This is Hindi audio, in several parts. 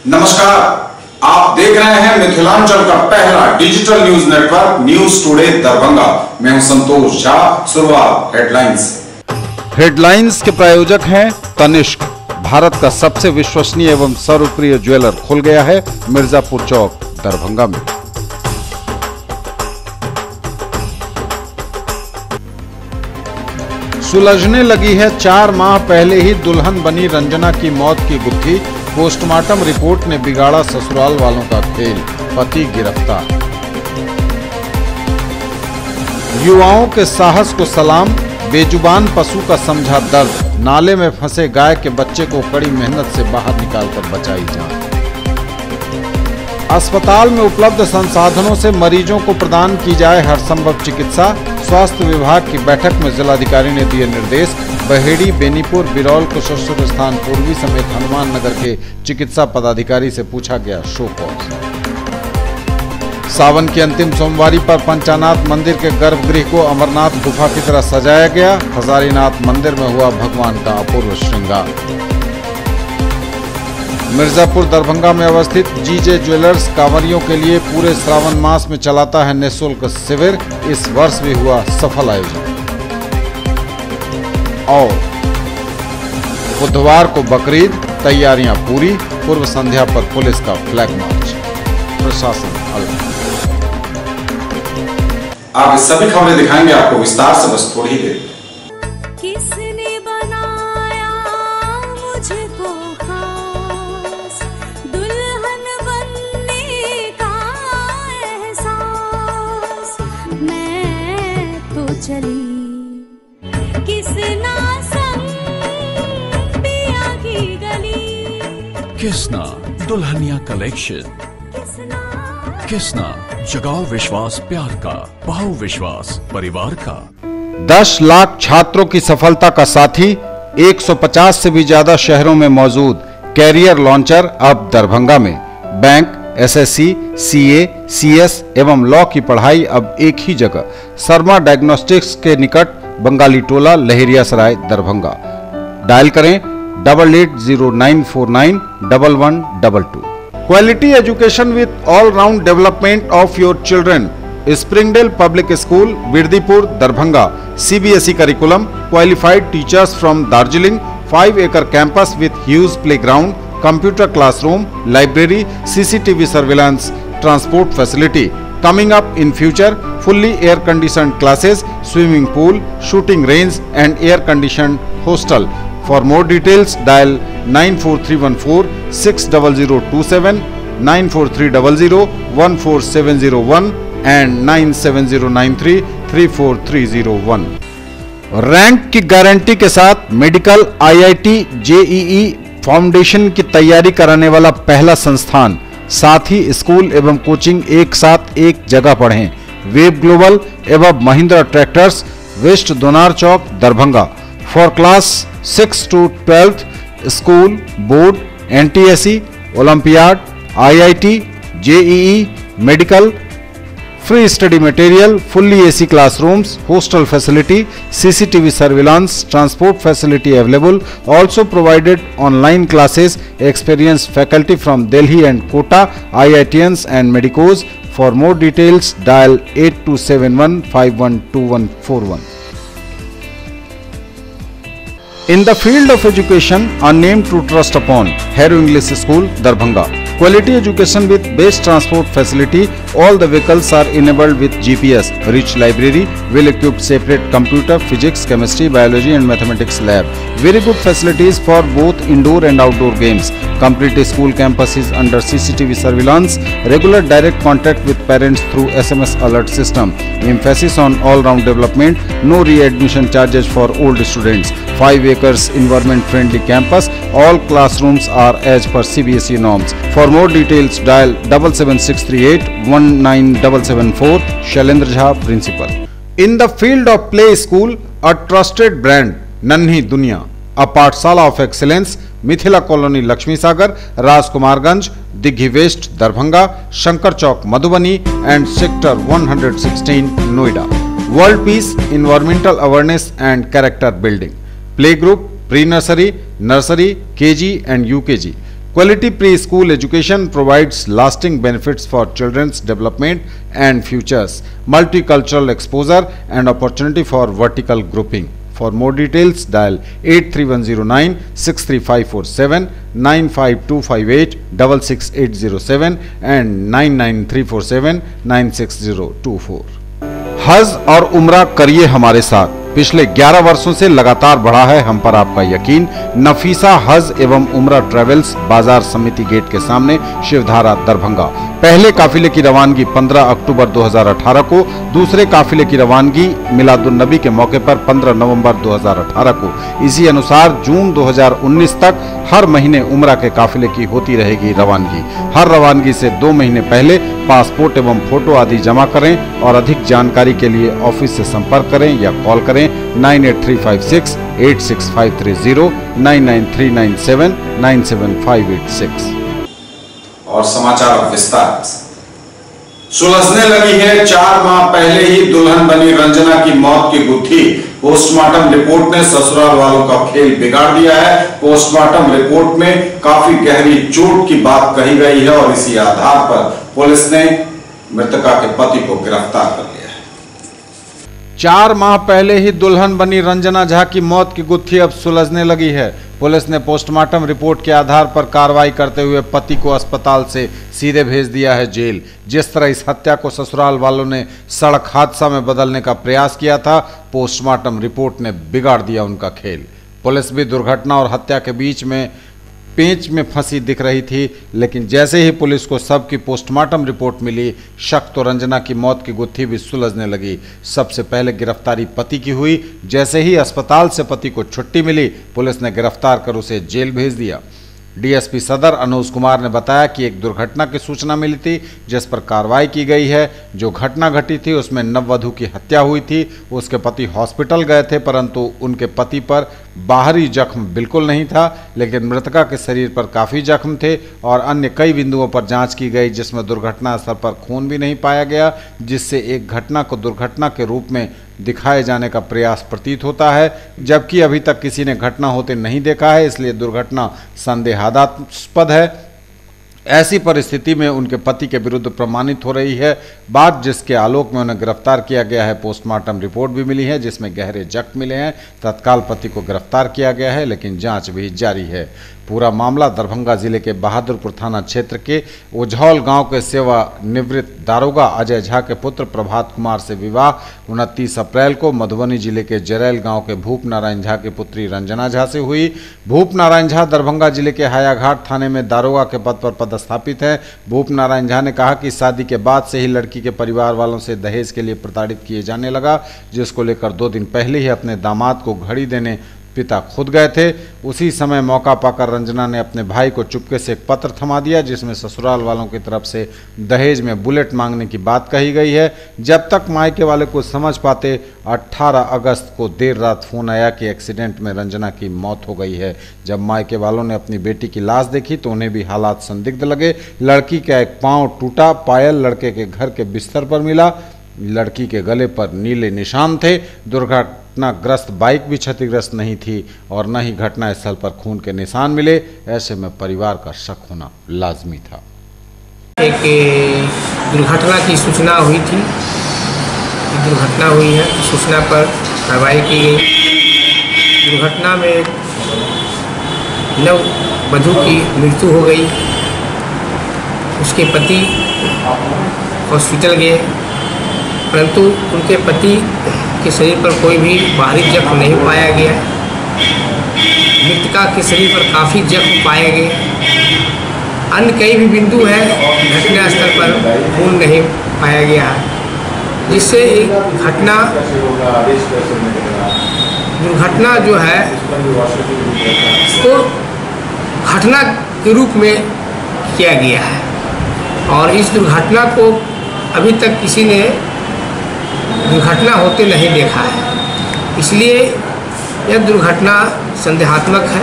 नमस्कार, आप देख रहे हैं मिथिलांचल का पहला digital news network news today Darbhanga. मैं हूं संतोष झा। शुरुआत हेडलाइंस। हेडलाइंस के प्रायोजक हैं तनिष्क। भारत का सबसे विश्वसनीय एवं सर्वप्रिय ज्वेलर खुल गया है मिर्जापुर चौक दरभंगा में। सुलझने लगी है 4 माह पहले ही दुल्हन बनी रंजना की मौत की गुत्थी। पोस्टमार्टम रिपोर्ट ने बिगाड़ा ससुराल वालों का खेल, पति गिरफ्तार। युवाओं के साहस को सलाम, बेजुबान पशु का समझा दर्द। नाले में फंसे गाय के बच्चे को कड़ी मेहनत से बाहर निकालकर बचाई जान। अस्पताल में उपलब्ध संसाधनों से मरीजों को प्रदान की जाए हर संभव चिकित्सा। स्वास्थ्य विभाग की बैठक में जिलाधिकारी ने दिए निर्देश। बहेड़ी, बेनीपुर, बिरौल, कुशेश्वर स्थान पूर्वी समेत हनुमान नगर के चिकित्सा पदाधिकारी से पूछा गया शो कॉज। सावन की अंतिम सोमवारी पर पंचानाथ मंदिर के गर्भगृह को अमरनाथ गुफा की तरह सजाया गया। हजारीनाथ मंदिर में हुआ भगवान का अपूर्व श्रृंगार। मिर्जापुर दरभंगा में अवस्थित जीजे ज्वेलर्स कांवरियों के लिए पूरे श्रावण मास में चलाता है निःशुल्क शिविर। इस वर्ष भी हुआ सफल आयोजन। और बुधवार को बकरीद, तैयारियां पूरी। पूर्व संध्या पर पुलिस का फ्लैग मार्च, प्रशासन अलर्ट। आप इस सभी खबरें दिखाएंगे आपको विस्तार से, बस थोड़ी देर। किसने बनाया मुझको खास, दुल्हन बनने का एहसास। मैं तो चली किसना संग पिया की गली। किसना दुल्हनिया कलेक्शन। किसना जगाओ विश्वास प्यार का, बहु विश्वास परिवार का। 10 लाख छात्रों की सफलता का साथी 150 से भी ज्यादा शहरों में मौजूद कैरियर लॉन्चर अब दरभंगा में। बैंक, एसएससी, सीए, सीएस एवं लॉ की पढ़ाई अब एक ही जगह। शर्मा डायग्नोस्टिक्स के निकट बंगाली टोला, लहेरियासराय, दरभंगा। डायल करें 880949 1122। Quality education with all-round development of your children. Springdale Public School, Birdipur, Darbhanga. CBSE curriculum, qualified teachers from Darjeeling. 5-acre campus with huge playground, computer classroom, library, CCTV surveillance, transport facility. Coming up in future, fully air-conditioned classes, swimming pool, shooting range, and air-conditioned hostel. For more details, dial 94314 60027, 94300 14701 and 97093 34301। Rank की गारंटी के साथ मेडिकल, IIT, JEE फाउंडेशन की तैयारी कराने वाला पहला संस्थान। साथ ही स्कूल एवं कोचिंग एक साथ एक जगह पढ़ें। वेब ग्लोबल एवं Mahindra tractors, west Donar Chowk, Darbhanga. For class 6 to 12th, school, board, NTSE, olympiad, IIT, JEE, medical, free study material, fully AC classrooms, hostel facility, CCTV surveillance, transport facility available. Also provided online classes, experienced faculty from Delhi and Kota, IITians and medicos. For more details, dial 8271 512141. In the field of education, a name to trust upon. Harrow English School, Darbhanga. Quality education with best transport facility. All the vehicles are enabled with GPS. Rich library, well-equipped separate computer, physics, chemistry, biology and mathematics lab. Very good facilities for both indoor and outdoor games. Complete school campus is under CCTV surveillance. Regular direct contact with parents through SMS alert system. Emphasis on all-round development. No readmission charges for old students. 5 acres environment-friendly campus. All classrooms are as per CBSE norms. For more details, dial 77638 19774. Shailendra Jha, Principal. In the field of play school, a trusted brand, Nanhi Dunya, a Pathshala of excellence, Mithila colony Lakshmi Sagar, Rajkumarganj, Digghi west, Darbhanga, Shankar Chowk, Madhubani and sector 116, Noida. World peace, environmental awareness and character building, play group, pre nursery, nursery, KG and UKG, Quality preschool education provides lasting benefits for children's development and futures, multicultural exposure and opportunity for vertical grouping. For more details, dial 83109 63547, 95258 66807 and 99347 96024। हज और उम्रा करिए हमारे साथ। पिछले 11 वर्षों से लगातार बढ़ा है हम पर आपका यकीन। नफीसा हज एवं उम्रा ट्रेवल्स, बाजार समिति गेट के सामने, शिवधारा, दरभंगा। पहले काफिले की रवानगी 15 अक्टूबर 2018 को, दूसरे काफिले की रवानगी मिलादुन्नबी के मौके पर 15 नवंबर 2018 को। इसी अनुसार जून 2019 तक हर महीने उम्रा के काफिले की होती रहेगी रवानगी। हर रवानगी से 2 महीने पहले पासपोर्ट एवं फोटो आदि जमा करें और अधिक जानकारी के लिए ऑफिस से संपर्क करें या कॉल करें 98356 86530, 99397 97586। और समाचार विस्तार से। सुलझने लगी है 4 माह पहले ही दुल्हन बनी रंजना की मौत की गुत्थी। पोस्टमार्टम रिपोर्ट ने ससुराल वालों का खेल बिगाड़ दिया है। पोस्टमार्टम रिपोर्ट में काफी गहरी चोट की बात कही गई है और इसी आधार पर पुलिस ने मृतका के पति को गिरफ्तार कर लिया है। 4 माह पहले ही दुल्हन बनी रंजना झा की मौत की गुत्थी अब सुलझने लगी है। पुलिस ने पोस्टमार्टम रिपोर्ट के आधार पर कार्रवाई करते हुए पति को अस्पताल से सीधे भेज दिया है जेल। जिस तरह इस हत्या को ससुराल वालों ने सड़क हादसा में बदलने का प्रयास किया था, पोस्टमार्टम रिपोर्ट ने बिगाड़ दिया उनका खेल। पुलिस भी दुर्घटना और हत्या के बीच में पेंच में फंसी दिख रही थी, लेकिन जैसे ही पुलिस को सब की पोस्टमार्टम रिपोर्ट मिली, शक तो रंजना की मौत की गुत्थी भी सुलझने लगी। सबसे पहले गिरफ्तारी पति की हुई। जैसे ही अस्पताल से पति को छुट्टी मिली, पुलिस ने गिरफ्तार कर उसे जेल भेज दिया। डीएसपी सदर अनुज कुमार ने बताया कि एक दुर्घटना की सूचना मिली थी, जिस पर कार्रवाई की गई है। जो घटना घटी थी उसमें नववधू की हत्या हुई थी। उसके पति हॉस्पिटल गए थे, परंतु उनके पति पर बाहरी जख्म बिल्कुल नहीं था, लेकिन मृतका के शरीर पर काफ़ी जख्म थे और अन्य कई बिंदुओं पर जांच की गई, जिसमें दुर्घटना स्थल पर खून भी नहीं पाया गया, जिससे एक घटना को दुर्घटना के रूप में दिखाए जाने का प्रयास प्रतीत होता है, जबकि अभी तक किसी ने घटना होते नहीं देखा है, इसलिए दुर्घटना संदेहास्पद है। ऐसी परिस्थिति में उनके पति के विरुद्ध प्रमाणित हो रही है बात, जिसके आलोक में उन्हें गिरफ्तार किया गया है। पोस्टमार्टम रिपोर्ट भी मिली है जिसमें गहरे जख्म मिले हैं। तत्काल पति को गिरफ्तार किया गया है, लेकिन जांच भी जारी है। पूरा मामला दरभंगा जिले के बहादुरपुर थाना क्षेत्र के ओझौल गांव के सेवानिवृत्त दारोगा अजय झा के पुत्र प्रभात कुमार से विवाह 29 अप्रैल को मधुबनी जिले के जरैल गांव के भूप नारायण झा की पुत्री रंजना झा से हुई। भूप नारायण झा दरभंगा जिले के हायाघाट थाने में दारोगा के पद पर पदस्थापित हैं। भूप नारायण झा ने कहा कि शादी के बाद से ही लड़की के परिवार वालों से दहेज के लिए प्रताड़ित किए जाने लगा, जिसको लेकर 2 दिन पहले ही अपने दामाद को घड़ी देने पिता खुद गए थे। उसी समय मौका पाकर रंजना ने अपने भाई को चुपके से एक पत्र थमा दिया, जिसमें ससुराल वालों की तरफ से दहेज में बुलेट मांगने की बात कही गई है। जब तक मायके वाले को समझ पाते, 18 अगस्त को देर रात फोन आया कि एक्सीडेंट में रंजना की मौत हो गई है। जब मायके वालों ने अपनी बेटी की लाश देखी तो उन्हें भी हालात संदिग्ध लगे। लड़की का एक पाँव टूटा, पायल लड़के के घर के बिस्तर पर मिला। लड़की के गले पर नीले निशान थे। दुर्घटनाग्रस्त बाइक भी क्षतिग्रस्त नहीं थी और न ही घटनास्थल पर खून के निशान मिले। ऐसे में परिवार का शक होना लाजमी था। एक दुर्घटना की सूचना हुई थी, दुर्घटना हुई है, सूचना पर कार्रवाई की गई। दुर्घटना में नववधू की मृत्यु हो गई। उसके पति हॉस्पिटल गए, परंतु उनके पति के शरीर पर कोई भी बाहरी जख्म नहीं पाया गया। मृतका के शरीर पर काफ़ी जख्म पाए गए। अन्य कई भी बिंदु हैं, घटनास्थल पर खून नहीं पाया गया है, जिससे दुर्घटना जो है उसको घटना के रूप में किया गया है और इस दुर्घटना को अभी तक किसी ने दुर्घटना होते नहीं देखा है, इसलिए यह दुर्घटना संदेहात्मक है।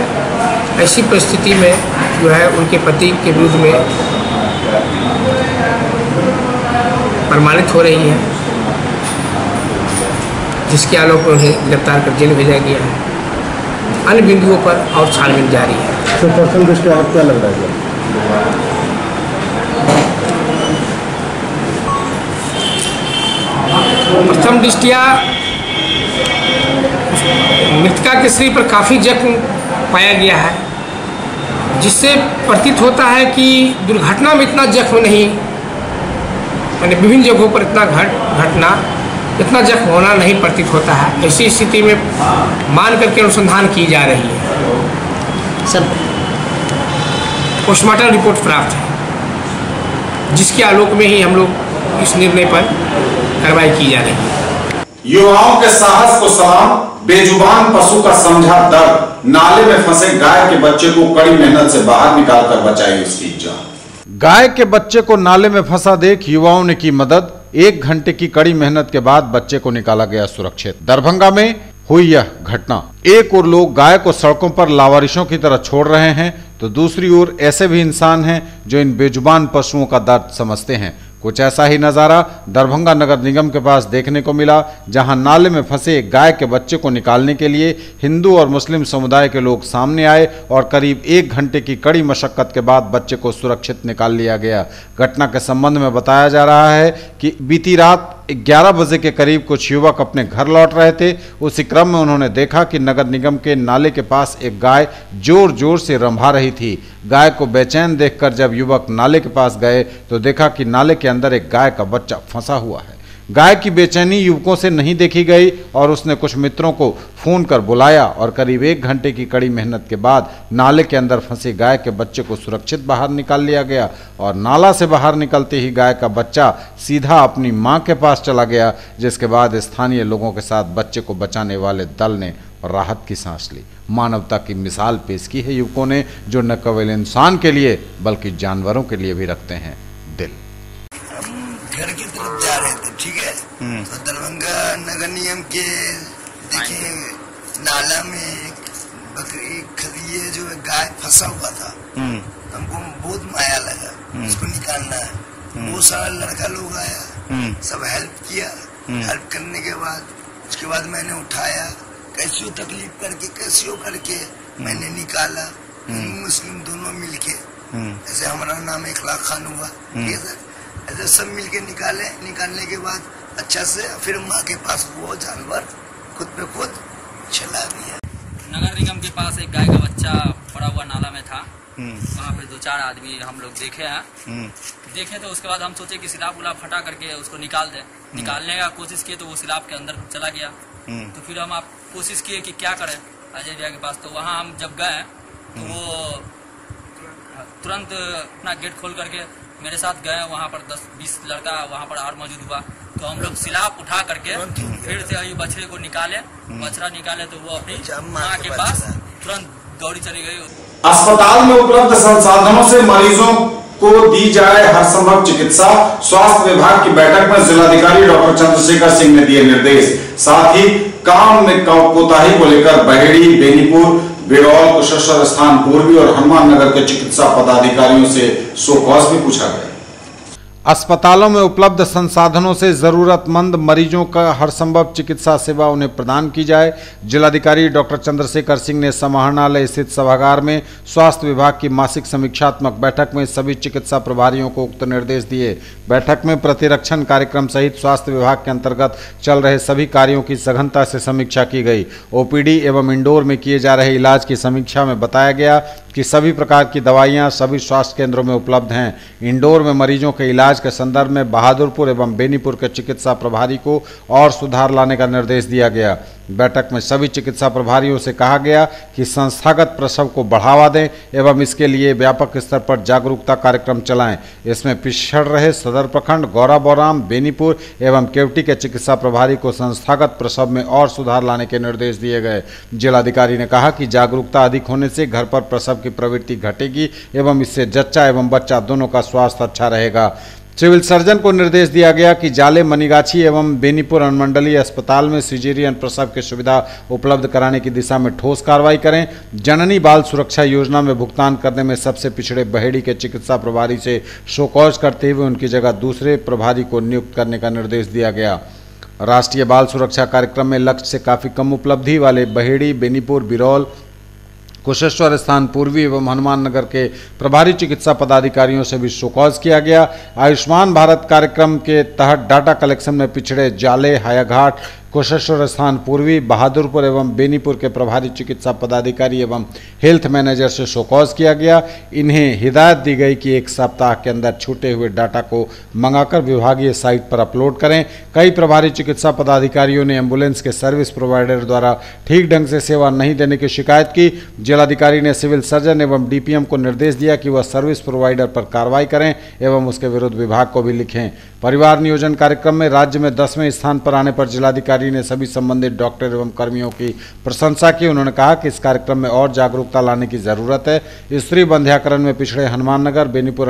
ऐसी परिस्थिति में जो है उनके पति के विरुद्ध में प्रमाणित हो रही है, जिसके आलोक में उन्हें गिरफ्तार कर जेल भेजा गया है। अन्य बिंदुओं पर और छानबीन जारी है। तो प्रथम दृष्टया आपको क्या लग रहा है? प्रथम दृष्टया मृतका के शरीर पर काफ़ी जख्म पाया गया है, जिससे प्रतीत होता है कि दुर्घटना में इतना जख्म नहीं, यानी विभिन्न जगहों पर इतना जख्म होना नहीं प्रतीत होता है। ऐसी स्थिति में मान करके अनुसंधान की जा रही है। सर पोस्टमार्टम रिपोर्ट प्राप्त है, जिसके आलोक में ही हम लोग इस निर्णय पर कार्रवाई की जा रही है। युवाओं के साहस को सलाम, बेजुबान पशु का समझा दर्द, नाले में फंसे गाय के बच्चे को कड़ी मेहनत से बाहर निकालकर बचाई उसकी जान। गाय के बच्चे को नाले में फंसा देख युवाओं ने की मदद। 1 घंटे की कड़ी मेहनत के बाद बच्चे को निकाला गया सुरक्षित। दरभंगा में हुई यह घटना। एक ओर लोग गाय को सड़कों पर लावारिशों की तरह छोड़ रहे हैं, तो दूसरी ओर ऐसे भी इंसान हैं जो इन बेजुबान पशुओं का दर्द समझते हैं। कुछ ऐसा ही नज़ारा दरभंगा नगर निगम के पास देखने को मिला, जहां नाले में फंसे गाय के बच्चे को निकालने के लिए हिंदू और मुस्लिम समुदाय के लोग सामने आए और करीब 1 घंटे की कड़ी मशक्कत के बाद बच्चे को सुरक्षित निकाल लिया गया। घटना के संबंध में बताया जा रहा है कि बीती रात 11 बजे के करीब कुछ युवक अपने घर लौट रहे थे। उसी क्रम में उन्होंने देखा कि नगर निगम के नाले के पास एक गाय जोर जोर से रंभा रही थी। गाय को बेचैन देखकर जब युवक नाले के पास गए तो देखा कि नाले के अंदर एक गाय का बच्चा फंसा हुआ है। गाय की बेचैनी युवकों से नहीं देखी गई और उसने कुछ मित्रों को फोन कर बुलाया और करीब 1 घंटे की कड़ी मेहनत के बाद नाले के अंदर फंसे गाय के बच्चे को सुरक्षित बाहर निकाल लिया गया। और नाला से बाहर निकलते ही गाय का बच्चा सीधा अपनी मां के पास चला गया, जिसके बाद स्थानीय लोगों के साथ बच्चे को बचाने वाले दल ने राहत की सांस ली। मानवता की मिसाल पेश की है युवकों ने, जो न केवल इंसान के लिए बल्कि जानवरों के लिए भी रखते हैं दिल। घर की तरफ जा रहे थे, ठीक है, तो दरभंगा नगर निगम के देखिए नाला में एक बकरी खरीदे जो गाय फंसा हुआ था। हमको बहुत माया लगा, उसको निकालना है। बहुत सारा लड़का लोग आया, सब हेल्प किया। हेल्प करने के बाद उसके बाद मैंने उठाया, कैसियो तकलीफ करके कैसियो करके मैंने निकाला। मुस्लिम दोनों मिलके, ऐसे हमारा नाम इखलाक खान हुआ, ठीक है सर, ऐसे सब मिलके निकालने के बाद अच्छा से फिर माँ के पास वो जानवर खुद पे खुद चला गया। नगर निगम के पास एक गाय का बच्चा पड़ा हुआ नाला में था। वहाँ पे 2-4 आदमी हम लोग देखे तो उसके बाद हम सोचे कि सिलाब उलाब फटा करके उसको निकाल दे। निकालने का कोशिश किए तो वो सिलाब के अंदर चला गया। तो फिर हम आप कोशिश किए कि क्या करें अजय भैया के पास। तो वहाँ हम जब गए तो वो तुरंत अपना गेट खोल करके मेरे साथ गए। वहाँ पर 10-20 लड़का वहाँ पर और मौजूद हुआ। तो हम लोग सिलाब उठा करके फिर से अभी बछड़े को बछड़ा निकाले तो वो अपनी माँ के पास तुरंत दौड़ी चली गई। अस्पताल में उपलब्ध संसाधनों से मरीजों को दी जाए हर संभव चिकित्सा। स्वास्थ्य विभाग की बैठक में जिलाधिकारी डॉक्टर चंद्रशेखर सिंह ने दिए निर्देश। साथ ही काम में कोताही को लेकर बहेड़ी, बेनीपुर, बिरौल, कुशेश्वर स्थान पूर्वी और हनुमान नगर के चिकित्सा पदाधिकारियों से सोकॉज भी पूछा गया। अस्पतालों में उपलब्ध संसाधनों से जरूरतमंद मरीजों का हर संभव चिकित्सा सेवा उन्हें प्रदान की जाए। जिलाधिकारी डॉक्टर चंद्रशेखर सिंह ने समाहरणालय स्थित सभागार में स्वास्थ्य विभाग की मासिक समीक्षात्मक बैठक में सभी चिकित्सा प्रभारियों को उक्त निर्देश दिए। बैठक में प्रतिरक्षण कार्यक्रम सहित स्वास्थ्य विभाग के अंतर्गत चल रहे सभी कार्यों की सघनता से समीक्षा की गई। ओपीडी एवं इंडोर में किए जा रहे इलाज की समीक्षा में बताया गया कि सभी प्रकार की दवाइयां सभी स्वास्थ्य केंद्रों में उपलब्ध हैं। इंडोर में मरीजों के इलाज के संदर्भ में बहादुरपुर एवं बेनीपुर के चिकित्सा प्रभारी को और सुधार लाने का निर्देश दिया गया। बैठक में सभी चिकित्सा प्रभारियों से कहा गया कि संस्थागत प्रसव को बढ़ावा दें एवं इसके लिए व्यापक स्तर पर जागरूकता कार्यक्रम चलाएं। इसमें पिछड़ रहे सदर प्रखंड, गौरा बौराम, बेनीपुर एवं केवटी के चिकित्सा प्रभारी को संस्थागत प्रसव में और सुधार लाने के निर्देश दिए गए। जिलाधिकारी ने कहा कि जागरूकता अधिक होने से घर पर प्रसव की प्रवृत्ति घटेगी एवं इससे जच्चा एवं बच्चा दोनों का स्वास्थ्य अच्छा रहेगा। सिविल सर्जन को निर्देश दिया गया कि जाले, मनीगाछी एवं बेनीपुर अनुमंडलीय अस्पताल में सिजेरियन प्रसव की सुविधा उपलब्ध कराने की दिशा में ठोस कार्रवाई करें। जननी बाल सुरक्षा योजना में भुगतान करने में सबसे पिछड़े बहेड़ी के चिकित्सा प्रभारी से शोकॉज करते हुए उनकी जगह दूसरे प्रभारी को नियुक्त करने का निर्देश दिया गया। राष्ट्रीय बाल सुरक्षा कार्यक्रम में लक्ष्य से काफ़ी कम उपलब्धि वाले बहेड़ी, बेनीपुर, बिरौल, कुशेश्वर स्थान पूर्वी एवं हनुमान नगर के प्रभारी चिकित्सा पदाधिकारियों से भी शोकॉज किया गया। आयुष्मान भारत कार्यक्रम के तहत डाटा कलेक्शन में पिछड़े जाले, हायाघाट, कुशेश्वर स्थान पूर्वी, बहादुरपुर एवं बेनीपुर के प्रभारी चिकित्सा पदाधिकारी एवं हेल्थ मैनेजर से शोकॉज किया गया। इन्हें हिदायत दी गई कि 1 सप्ताह के अंदर छूटे हुए डाटा को मंगाकर विभागीय साइट पर अपलोड करें। कई प्रभारी चिकित्सा पदाधिकारियों ने एम्बुलेंस के सर्विस प्रोवाइडर द्वारा ठीक ढंग से सेवा नहीं देने की शिकायत की। जिलाधिकारी ने सिविल सर्जन एवं डीपीएम को निर्देश दिया कि वह सर्विस प्रोवाइडर पर कार्रवाई करें एवं उसके विरुद्ध विभाग को भी लिखें। परिवार नियोजन कार्यक्रम में राज्य में 10वें स्थान पर आने पर जिलाधिकारी ने सभी संबंधित डॉक्टर एवं कर्मियों की प्रशंसा की। उन्होंने कहा कि इस कार्यक्रम में और जागरूकता लाने की जरूरत है। स्त्री बंध्याकरण में पिछड़े हनुमान नगर, बेनीपुर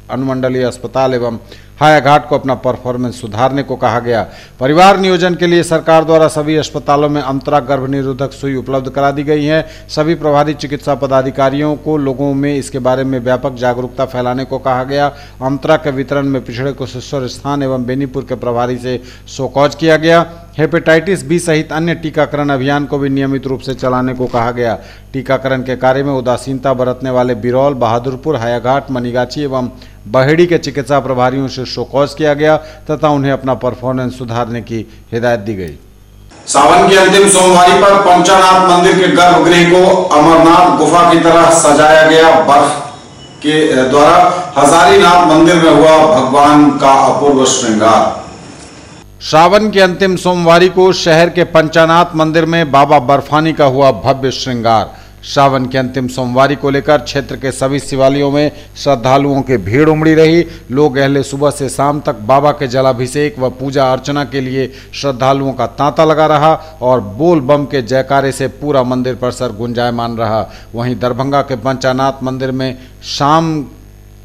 अनुमंडलीय अस्पताल एवं हायाघाट को अपना परफॉर्मेंस सुधारने को कहा गया। परिवार नियोजन के लिए सरकार द्वारा सभी अस्पतालों में अंतरा गर्भ निरोधक सुई उपलब्ध करा दी गई है। सभी प्रभारी चिकित्सा पदाधिकारियों को लोगों में इसके बारे में व्यापक जागरूकता फैलाने को कहा गया। अंतरा के वितरण में पिछड़े कुशेश्वर स्थान एवं बेनीपुर के प्रभारी से शोकॉज किया गया। हेपेटाइटिस बी सहित अन्य टीकाकरण अभियान को भी नियमित रूप से चलाने को कहा गया। टीकाकरण के कार्य में उदासीनता बरतने वाले बिरौल, बहादुरपुर, हायाघाट, मनीगाछी एवं बहेड़ी के चिकित्सा प्रभारियों से शोकॉज किया गया तथा उन्हें अपना परफॉर्मेंस सुधारने की हिदायत दी गई। सावन की अंतिम सोमवारी पर पंचानाथ मंदिर के गर्भगृह को अमरनाथ गुफा की तरह सजाया गया। बर्फ के द्वारा हजारीनाथ मंदिर में हुआ भगवान का अपूर्व श्रृंगार। श्रावण की अंतिम सोमवारी को शहर के पंचानाथ मंदिर में बाबा बर्फानी का हुआ भव्य श्रृंगार। श्रावण की अंतिम सोमवारी को लेकर क्षेत्र के सभी शिवालयों में श्रद्धालुओं की भीड़ उमड़ी रही। लोग अहले सुबह से शाम तक बाबा के जलाभिषेक व पूजा अर्चना के लिए श्रद्धालुओं का तांता लगा रहा और बोल बम के जयकारे से पूरा मंदिर परिसर गुंजायमान रहा। वहीं दरभंगा के पंचानाथ मंदिर में शाम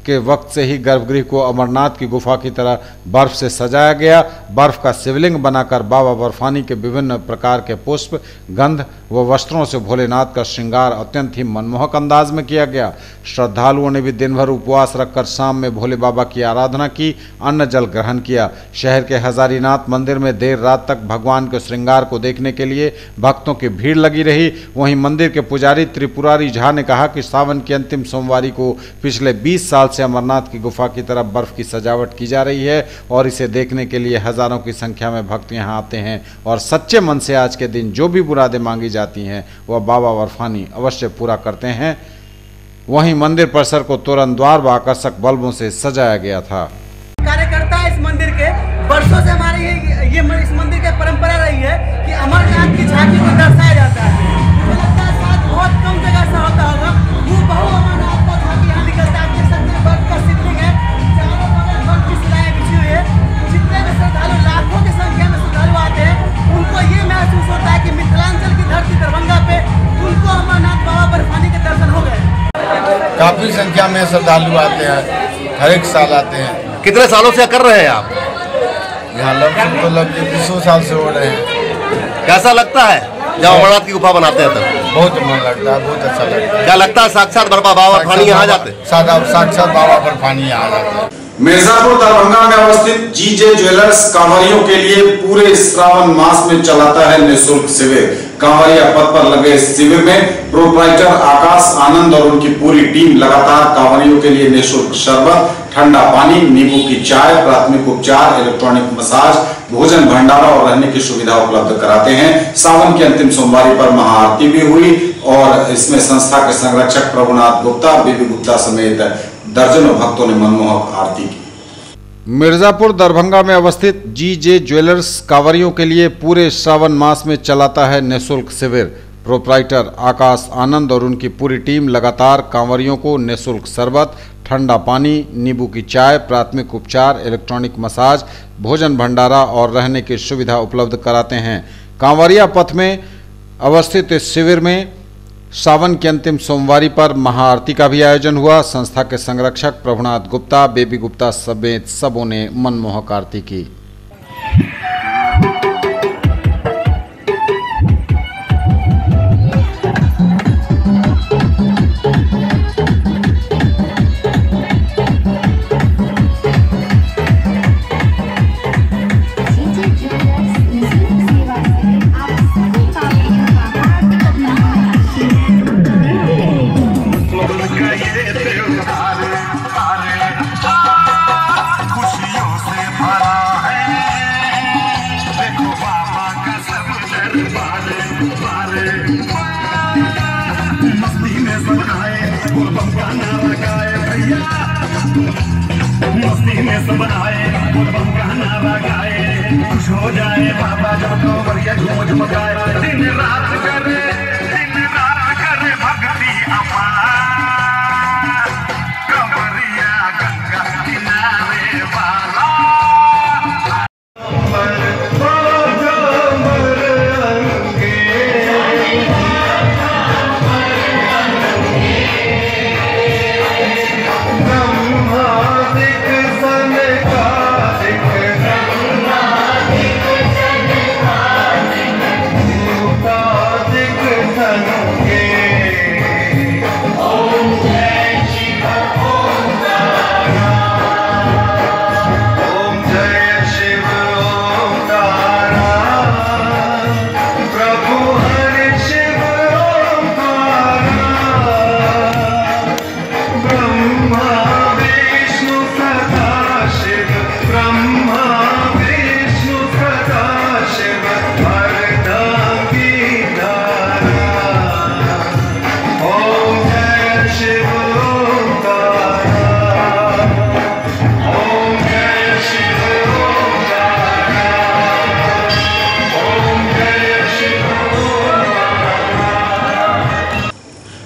के वक्त से ही गर्भगृह को अमरनाथ की गुफा की तरह बर्फ से सजाया गया। बर्फ का शिवलिंग बनाकर बाबा बर्फानी के विभिन्न प्रकार के पुष्प, गंध व वस्त्रों से भोलेनाथ का श्रृंगार अत्यंत ही मनमोहक अंदाज में किया गया। श्रद्धालुओं ने भी दिन भर उपवास रखकर शाम में भोले बाबा की आराधना की, अन्न जल ग्रहण किया। शहर के हजारीनाथ मंदिर में देर रात तक भगवान के श्रृंगार को देखने के लिए भक्तों की भीड़ लगी रही। वहीं मंदिर के पुजारी त्रिपुरारी झा ने कहा कि सावन की अंतिम सोमवारी को पिछले 20 साल से अमरनाथ की गुफा की तरफ बर्फ की सजावट की जा रही है और इसे देखने के लिए हजारों की संख्या में भक्त यहां आते हैं और सच्चे मन से आज के दिन जो भी मुरादें मांगी जाती हैं वह बाबा बर्फानी अवश्य पूरा करते हैं। वहीं मंदिर परिसर को तोरण द्वार व आकर्षक बल्बों से सजाया गया था। कार्यकर्ता इस मंदिर के वर्षों से हमारे ये इस मंदिर की परंपरा रही है कि अमरनाथ की झांकी को दर्शाया जाता है। मुझे लगता है शायद बहुत कम जगह ऐसा होता होगा। वो बहु अमरनाथ का झांकी यहाँ निकलता है। आपके सामने बर्फ का शिवलिंग है, चारों बगल बर्फ की सिलाएं बिछी हुई है। जितने भी श्रद्धालु, लाखों की संख्या में श्रद्धालु आते हैं, उनको ये महसूस होता है कि मिथिलांचल की धरती दरभंगा पे उनको अमरनाथ बाबा बर्फानी के दर्शन हो गए। काफी संख्या में श्रद्धालु आते हैं, हर एक साल आते हैं। कितने सालों से कर रहे हैं आप यहाँ? लगभग 20 साल से हो रहे हैं। कैसा लगता है जब अमरनाथ की गुफा बनाते हैं तब? बहुत मन लगता है, बहुत अच्छा लगता है। क्या लगता है साक्षात बाबा बर्फानी यहाँ जाते? साक्षात बाबा बर्फानी यहाँ जाते हैं। मिर्जापुर दरभंगा में अवस्थित जीजे ज्वेलर्स कांवरियों के लिए पूरे श्रावण मास में चलाता है निःशुल्क शिविर। कांवरिया पथ पर लगे इस शिविर में प्रोप्राइटर आकाश आनंद और उनकी पूरी टीम लगातार कांवरियों के लिए निःशुल्क शरबत, ठंडा पानी, नींबू की चाय, प्राथमिक उपचार, इलेक्ट्रॉनिक मसाज, भोजन भंडारा और रहने की सुविधा उपलब्ध कराते हैं। सावन की अंतिम सोमवारी पर महाआरती भी हुई और इसमें संस्था के संरक्षक प्रभुनाथ गुप्ता, बीबी गुप्ता समेत दर्जनों भक्तों ने मनमोहक आरती की। मिर्जापुर दरभंगा में अवस्थित जीजे ज्वेलर्स कांवरियों के लिए पूरे श्रावण मास में चलाता है निःशुल्क शिविर। प्रोप्राइटर आकाश आनंद और उनकी पूरी टीम लगातार कांवरियों को निःशुल्क शरबत, ठंडा पानी, नींबू की चाय, प्राथमिक उपचार, इलेक्ट्रॉनिक मसाज, भोजन भंडारा और रहने की सुविधा उपलब्ध कराते हैं। कांवरिया पथ में अवस्थित इस शिविर में सावन की अंतिम सोमवारी पर महाआरती का भी आयोजन हुआ। संस्था के संरक्षक प्रभुनाथ गुप्ता, बेबी गुप्ता समेत सबों ने मनमोहक आरती की। मस्ती में सब आए बोलबम का नारा गाए भैया, मस्ती में सब आए बोलबम का नारा गाए, खुश हो जाए बाबा जब तो बढ़िया झूम झूम गाए, दिन रात करे भक्ति अपार, कमरिया गंगा किनारे वाला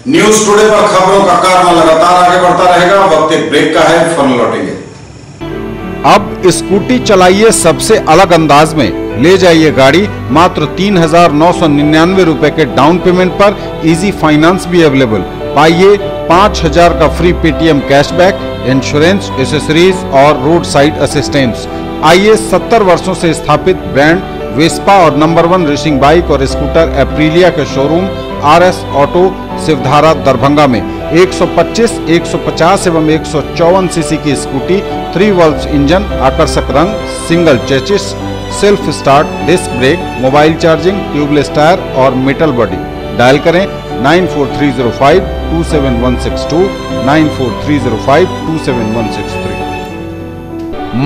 न्यूज टुडे पर खबरों का कारवा लगातार आगे बढ़ता रहेगा। वक्त एक ब्रेक का है, फौरन लौटेंगे। अब स्कूटी चलाइए सबसे अलग अंदाज में, ले जाइए गाड़ी मात्र 3,999 रुपए के डाउन पेमेंट पर, इजी फाइनेंस भी अवेलेबल। पाइए 5,000 का free Paytm cashback, insurance, accessories और रोड साइड असिस्टेंस। आइए 70 वर्षों से स्थापित ब्रांड वेस्पा और नंबर 1 रेसिंग बाइक और स्कूटर एप्रिलिया के showroom RS auto Shivdhara Darbhanga में 125, 150 एवं 154 सीसी की स्कूटी, 3 वॉल्व इंजन, आकर्षक रंग, single chassis, self start, disc brake, mobile charging, tubeless tyre और मेटल बॉडी। डायल करें 9430527162, 9430527163।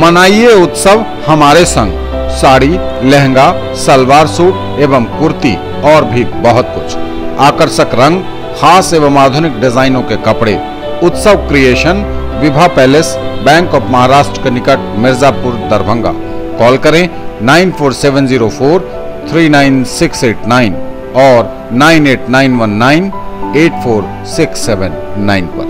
मनाइए उत्सव हमारे संग। साड़ी, लहंगा, सलवार सूट एवं कुर्ती और भी बहुत कुछ, आकर्षक रंग, खास एवं आधुनिक डिजाइनों के कपड़े। उत्सव creation, Vibha palace, bank of Maharashtra के निकट, मिर्जापुर, दरभंगा। कॉल करें 9470439689 और 9891984679 पर।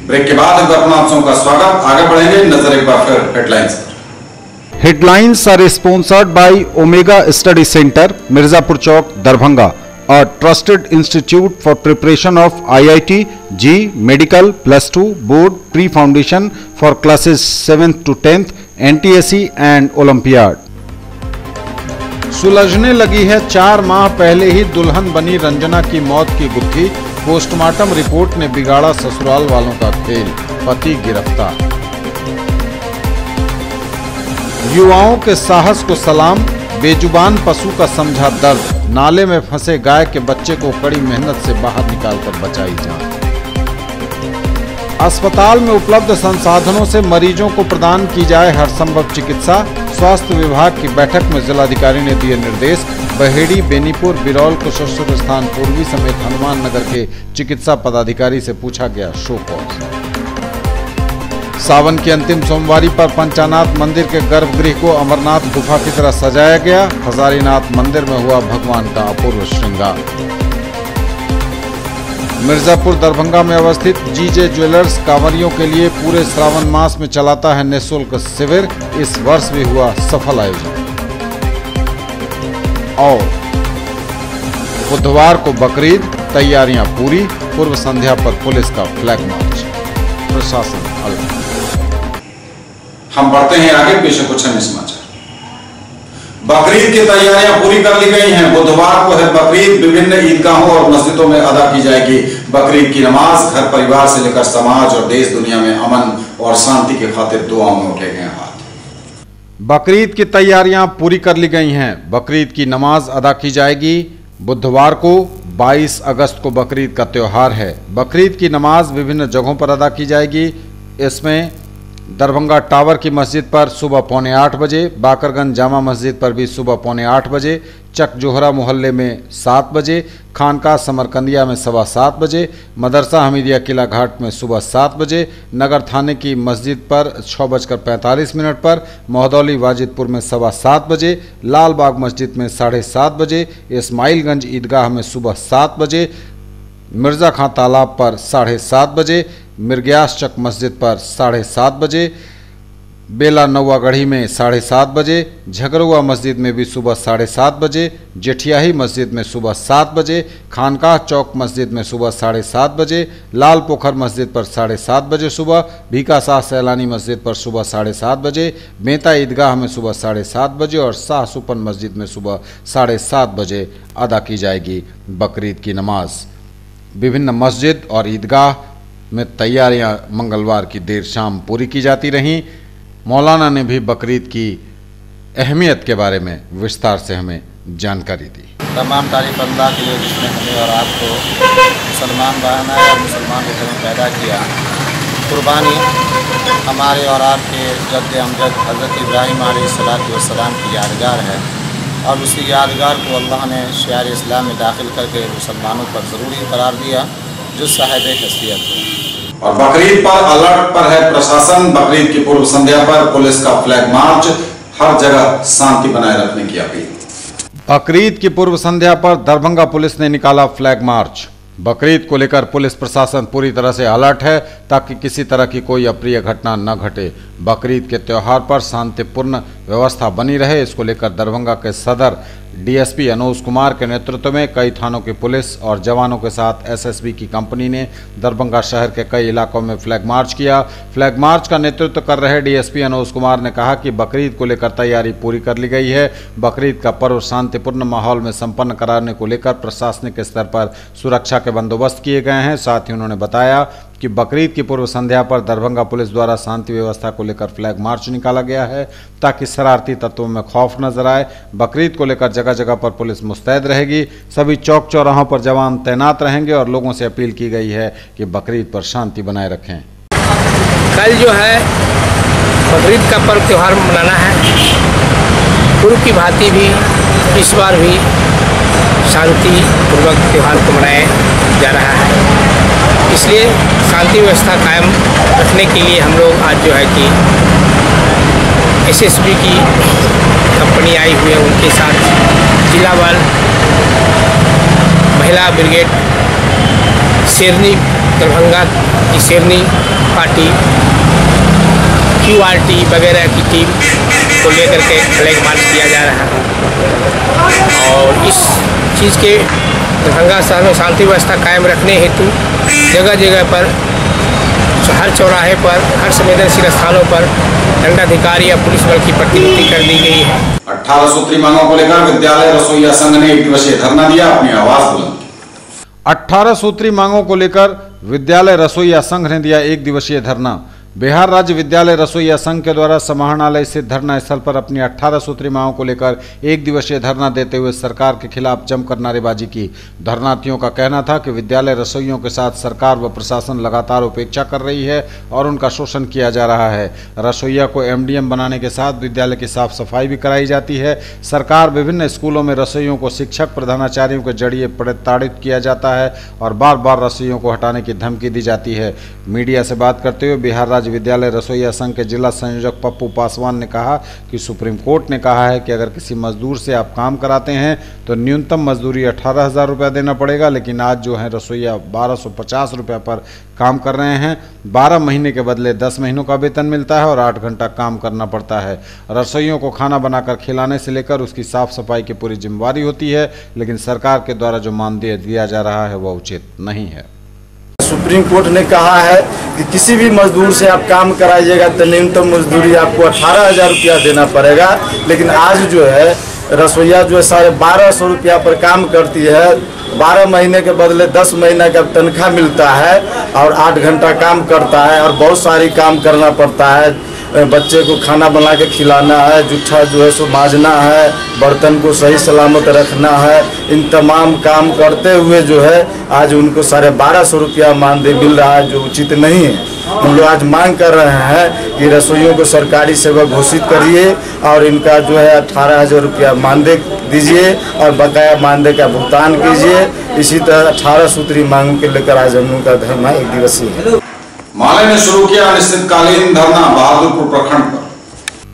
ब्रेक के बाद एक बार आप सबका स्वागत। आगे बढ़ेंगे, नजर एक बार फिर हेडलाइंस पर। Headlines are sponsored by Omega Study Center, Mirzapur Chowk, Darbhanga, a trusted institute for preparation of IIT, JEE, Medical, +2, Board, Pre-Foundation for classes 7th to 10th, NTSE and Olympiad। सुलझने लगी है 4 माह पहले ही दुल्हन बनी रंजना की मौत की गुत्थी। पोस्टमार्टम रिपोर्ट ने बिगाड़ा ससुराल वालों का खेल, पति गिरफ्तार। युवाओं के साहस को सलाम, बेजुबान पशु का समझा दर्द, नाले में फंसे गाय के बच्चे को कड़ी मेहनत से बाहर निकालकर बचाई जान। अस्पताल में उपलब्ध संसाधनों से मरीजों को प्रदान की जाए हर संभव चिकित्सा। स्वास्थ्य विभाग की बैठक में जिलाधिकारी ने दिए निर्देश। बहेड़ी, बेनीपुर, बिरौल, कुशेश्वर स्थान पूर्वी समेत हनुमान नगर के चिकित्सा पदाधिकारी से पूछा गया शो कॉज। सावन की अंतिम सोमवारी पर पंचानाथ मंदिर के गर्भगृह को अमरनाथ गुफा की तरह सजाया गया। हजारीनाथ मंदिर में हुआ भगवान का अपूर्व श्रृंगार। मिर्जापुर दरभंगा में अवस्थित जीजे ज्वेलर्स कांवरियों के लिए पूरे श्रावण मास में चलाता है निःशुल्क शिविर। इस वर्ष भी हुआ सफल आयोजन। और बुधवार को बकरीद, तैयारियां पूरी। पूर्व संध्या पर पुलिस का फ्लैग मार्च, प्रशासन अलर्ट। हम बढ़ते हैं आगे, पेश है कुछ अन्य समाचार। बकरीद की तैयारियां पूरी कर ली गई हैं। बुधवार को है बकरीद। विभिन्न ईदगाहों और मस्जिदों में अदा की जाएगी बकरीद की नमाज। घर परिवार से लेकर समाज और देश दुनिया में अमन और शांति की खातिर दुआओं में उठे गए हाथ। बकरीद की तैयारियां पूरी कर ली गई हैं। बकरीद की नमाज अदा की जाएगी। बुधवार को 22 अगस्त को बकरीद का त्यौहार है। बकरीद की नमाज विभिन्न जगहों पर अदा की जाएगी। इसमें दरभंगा टावर की मस्जिद पर सुबह 7:45 बजे, बाकरगंज जामा मस्जिद पर भी सुबह 7:45 बजे, चक जोहरा मोहल्ले में 7 बजे, खानका समरकंदिया में 7:15 बजे, मदरसा हमीदिया किला घाट में सुबह 7 बजे, नगर थाने की मस्जिद पर 6:45 पर, मोहदौली वाजिदपुर में 7:15 बजे, लाल बाग मस्जिद में 7:30 बजे, इस्माइलगंज ईदगाह में सुबह 7 बजे, मिर्ज़ा खां तालाब पर 7:30 बजे, मिर्ग्यास चक मस्जिद पर 7:30 बजे, बेला नौवागढ़ी में 7:30 बजे, झगरुआ मस्जिद में भी सुबह 7:30 बजे, जेठियाही मस्जिद में सुबह 7 बजे, खानकाह चौक मस्जिद में सुबह 7:30 बजे, लाल पोखर मस्जिद पर 7:30 बजे सुबह, भीका शाह सैलानी मस्जिद पर सुबह 7:30 बजे, बेता ईदगाह में सुबह 7:30 बजे और शाह सुपन मस्जिद में सुबह 7:30 बजे अदा की जाएगी बकरीद की नमाज। विभिन्न मस्जिद और ईदगाह में तैयारियां मंगलवार की देर शाम पूरी की जाती रहीं। मौलाना ने भी बकरीद की अहमियत के बारे में विस्तार से हमें जानकारी दी। तमाम तारीफ अल्लाह के लिए जिसने हमें और आपको मुसलमान बनाया और मुसलमान के घर में पैदा किया। कुर्बानी हमारे और आपके जद्द अमजद हज़रत इब्राहीम अलैहिस्सलाम की यादगार है और उसी यादगार को अल्लाह ने शयार इस्लाम में दाखिल करके मुसलमानों पर ज़रूरी करार दिया जो साहिब हैसियत है। और बकरीद पर अलर्ट पर है प्रशासन। बकरीद की पूर्व संध्या पर पुलिस का फ्लैग मार्च, हर जगह शांति बनाए रखने की अपील। बकरीद की पूर्व संध्या पर दरभंगा पुलिस ने निकाला फ्लैग मार्च। बकरीद को लेकर पुलिस प्रशासन पूरी तरह से अलर्ट है ताकि किसी तरह की कोई अप्रिय घटना न घटे। बकरीद के त्यौहार पर शांतिपूर्ण व्यवस्था बनी रहे, इसको लेकर दरभंगा के सदर डीएसपी अनुज कुमार के नेतृत्व में कई थानों की पुलिस और जवानों के साथ एसएसबी की कंपनी ने दरभंगा शहर के कई इलाकों में फ्लैग मार्च किया। फ्लैग मार्च का नेतृत्व कर रहे डीएसपी अनुज कुमार ने कहा कि बकरीद को लेकर तैयारी पूरी कर ली गई है। बकरीद का पर्व शांतिपूर्ण माहौल में संपन्न कराने को लेकर प्रशासनिक स्तर पर सुरक्षा के बंदोबस्त किए गए हैं। साथ ही उन्होंने बताया कि बकरीद की पूर्व संध्या पर दरभंगा पुलिस द्वारा शांति व्यवस्था को लेकर फ्लैग मार्च निकाला गया है ताकि शरारती तत्वों में खौफ नजर आए। बकरीद को लेकर जगह जगह पर पुलिस मुस्तैद रहेगी। सभी चौक चौराहों पर जवान तैनात रहेंगे और लोगों से अपील की गई है कि बकरीद पर शांति बनाए रखें। कल जो है बकरीद का पर्व त्यौहार मनाना है। पूर्व की भांति भी इस बार भी शांति पूर्वक त्यौहार को मनाया जा रहा है। इसलिए शांति व्यवस्था कायम रखने के लिए हम लोग आज जो है कि एसएसबी की कंपनी आई हुई है, उनके साथ जिला बल, महिला ब्रिगेड, शेरनी दरभंगा की शेरनी पार्टी, QRT वगैरह की टीम को लेकर के फ्लैग मार्च किया जा रहा है और इस चीज़ के दरभंगा शहर में शांति व्यवस्था कायम रखने हेतु जगह जगह पर, हर चौराहे पर, हर संवेदनशील स्थानों पर दंडाधिकारी या पुलिस बल की प्रतिनियुक्ति कर दी गई है। 18 सूत्री मांगों को लेकर विद्यालय रसोईया संघ ने 1 दिवसीय धरना दिया, अपनी आवाज बुलंद की। 18 सूत्री मांगों को लेकर विद्यालय रसोईया संघ ने दिया 1 दिवसीय धरना। बिहार राज्य विद्यालय रसोईया संघ के द्वारा समाहरणालय स्थित धरना स्थल पर अपनी 18 सूत्री मांगों को लेकर 1 दिवसीय धरना देते हुए सरकार के खिलाफ जमकर नारेबाजी की। धरनार्थियों का कहना था कि विद्यालय रसोइयों के साथ सरकार व प्रशासन लगातार उपेक्षा कर रही है और उनका शोषण किया जा रहा है। रसोइया को MDM बनाने के साथ विद्यालय की साफ सफाई भी कराई जाती है। सरकार विभिन्न स्कूलों में रसोइयों को शिक्षक प्रधानाचार्यों के जरिए प्रताड़ित किया जाता है और बार बार रसोइयों को हटाने की धमकी दी जाती है। मीडिया से बात करते हुए बिहार राज्य विद्यालय रसोईया संघ के जिला संयोजक पप्पू पासवान ने कहा कि सुप्रीम कोर्ट ने कहा है कि अगर किसी मजदूर से आप काम कराते हैं तो न्यूनतम मजदूरी 18,000 रुपया देना पड़ेगा, लेकिन आज जो है रसोईया 1250 रुपया पर काम कर रहे हैं। 12 महीने के बदले 10 महीनों का वेतन मिलता है और 8 घंटा काम करना पड़ता है। रसोइयों को खाना बनाकर खिलाने से लेकर उसकी साफ सफाई की पूरी जिम्मेवारी होती है, लेकिन सरकार के द्वारा जो मानदेय दिया जा रहा है वह उचित नहीं है। सुप्रीम कोर्ट ने कहा है कि किसी भी मजदूर से आप काम कराइएगा तो न्यूनतम मजदूरी आपको 18,000 रुपया देना पड़ेगा, लेकिन आज जो है रसोईया जो है 1250 रुपया पर काम करती है। 12 महीने के बदले 10 महीने का तनख्वाह मिलता है और 8 घंटा काम करता है और बहुत सारी काम करना पड़ता है। बच्चे को खाना बना के खिलाना है, जूठा जो है सो मांजना है, बर्तन को सही सलामत रखना है। इन तमाम काम करते हुए जो है आज उनको 1250 रुपया मानदेय मिल रहा है, जो उचित नहीं है। हम लोग आज मांग कर रहे हैं कि रसोइयों को सरकारी सेवक घोषित करिए और इनका जो है 18,000 रुपया मानदेय दीजिए और बकाया मानदेय का भुगतान कीजिए। इसी तरह 18 सूत्री मांगों के लेकर आज हम लोग का धरना 1 दिवसीय है। माले ने शुरू किया अनिश्चितकालीन धरना बहादुरपुर प्रखंड पर।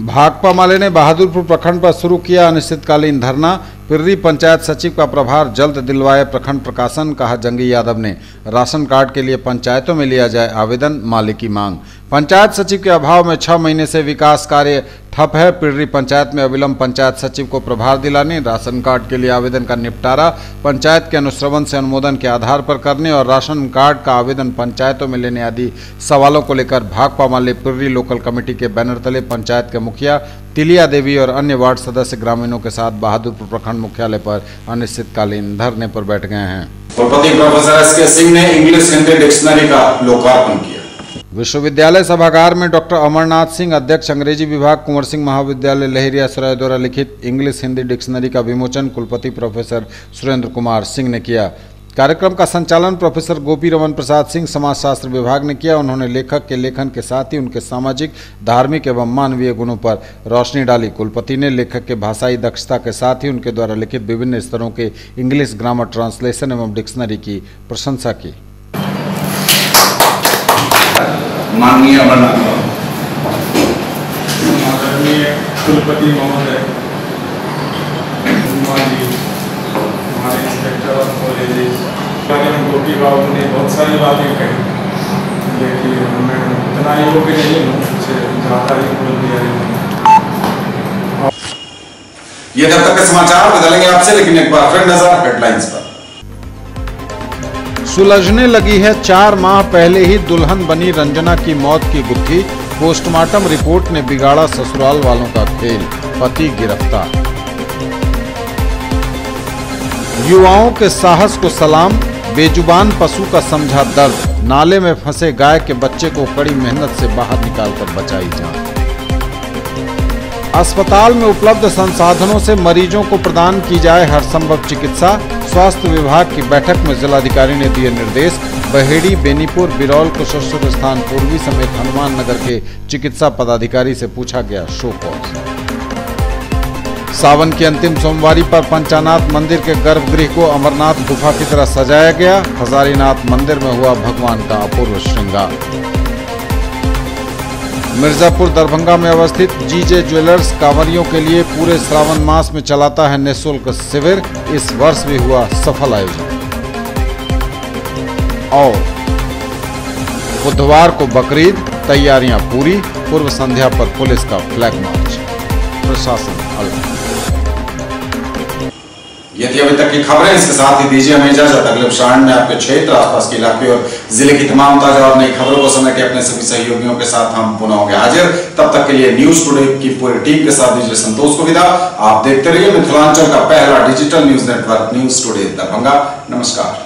भाकपा माले ने बहादुरपुर प्रखंड पर शुरू किया अनिश्चितकालीन धरना। पिर्री पंचायत सचिव का प्रभार जल्द दिलवाए प्रखंड प्रशासन, कहा जंगी यादव ने। राशन कार्ड के लिए पंचायतों में लिया जाए आवेदन, माले की मांग। पंचायत सचिव के अभाव में 6 महीने से विकास कार्य ठप है। पिर्री पंचायत में अविलंब पंचायत सचिव को प्रभार दिलाने, राशन कार्ड के लिए आवेदन का निपटारा पंचायत के अनुश्रवण से अनुमोदन के आधार पर करने और राशन कार्ड का आवेदन पंचायतों में लेने आदि सवालों को लेकर भाकपा माले पिर्री लोकल कमेटी के बैनर तले पंचायत के मुखिया तिलिया देवी और अन्य वार्ड सदस्य ग्रामीणों के साथ बहादुरपुर प्रखंड मुख्यालय पर अनिश्चितकालीन धरने पर बैठ गए हैं। कुलपति प्रोफेसर एस.के. सिंह ने इंग्लिश हिंदी डिक्शनरी का लोकार्पण किया। विश्वविद्यालय सभागार में डॉक्टर अमरनाथ सिंह, अध्यक्ष अंग्रेजी विभाग, कुंवर सिंह महाविद्यालय लहेरिया सराय द्वारा लिखित इंग्लिश हिंदी डिक्शनरी का विमोचन कुलपति प्रोफेसर सुरेंद्र कुमार सिंह ने किया। कार्यक्रम का संचालन प्रोफेसर गोपी रमन प्रसाद सिंह, समाजशास्त्र विभाग ने किया। उन्होंने लेखक के लेखन के साथ ही उनके सामाजिक, धार्मिक एवं मानवीय गुणों पर रोशनी डाली। कुलपति ने लेखक के भाषाई दक्षता के साथ ही उनके द्वारा लिखित विभिन्न स्तरों के इंग्लिश ग्रामर ट्रांसलेशन एवं डिक्शनरी की प्रशंसा की। माननीय अमरनाथ आदरणीय कुलपति महोदय, हमारे इंस्पेक्टर ऑफ कॉलेजेस, गोपी बाबू ने बहुत सारी बातें कही, लेकिन मैं उतना योग्य नहीं हूँ, मुझसे ज़्यादा ही बोल दिया है। ये तब तक के समाचार बदलेंगे आपसे, लेकिन एक बार फिर नजर हेडलाइंस पर। सुलझने लगी है 4 माह पहले ही दुल्हन बनी रंजना की मौत की गुत्थी। पोस्टमार्टम रिपोर्ट ने बिगाड़ा ससुराल वालों का खेल, पति गिरफ्तार। युवाओं के साहस को सलाम, बेजुबान पशु का समझा दर्द। नाले में फंसे गाय के बच्चे को कड़ी मेहनत से बाहर निकालकर बचाई जान। अस्पताल में उपलब्ध संसाधनों से मरीजों को प्रदान की जाए हर संभव चिकित्सा। स्वास्थ्य विभाग की बैठक में जिलाधिकारी ने दिए निर्देश। बहेड़ी, बेनीपुर, बिरौल, कुशेश्वर स्थान पूर्वी समेत हनुमान नगर के चिकित्सा पदाधिकारी से पूछा गया शो कॉज। सावन की अंतिम सोमवारी पर पंचानाथ मंदिर के गर्भगृह को अमरनाथ गुफा की तरह सजाया गया। हजारीनाथ मंदिर में हुआ भगवान का अपूर्व श्रृंगार। मिर्जापुर दरभंगा में अवस्थित जीजे ज्वेलर्स कांवरियों के लिए पूरे श्रावण मास में चलाता है निःशुल्क शिविर। इस वर्ष भी हुआ सफल आयोजन। और बुधवार को बकरीद, तैयारियां पूरी। पूर्व संध्या पर पुलिस का फ्लैग मार्च, प्रशासन अलर्ट। ये थी अभी तक की खबरें। इसके साथ ही दीजिए हमें इजाजत। अगले प्रसारण में आपके क्षेत्र, आसपास के इलाके और जिले की तमाम ताजा और नई खबरों को समेटे अपने सभी सहयोगियों के साथ हम पुनः होंगे हाजिर। तब तक के लिए न्यूज टुडे की पूरी टीम के साथ दीजिए संतोष को विदा। आप देखते रहिए मिथिलांचल का पहला digital news network news today Darbhanga. नमस्कार।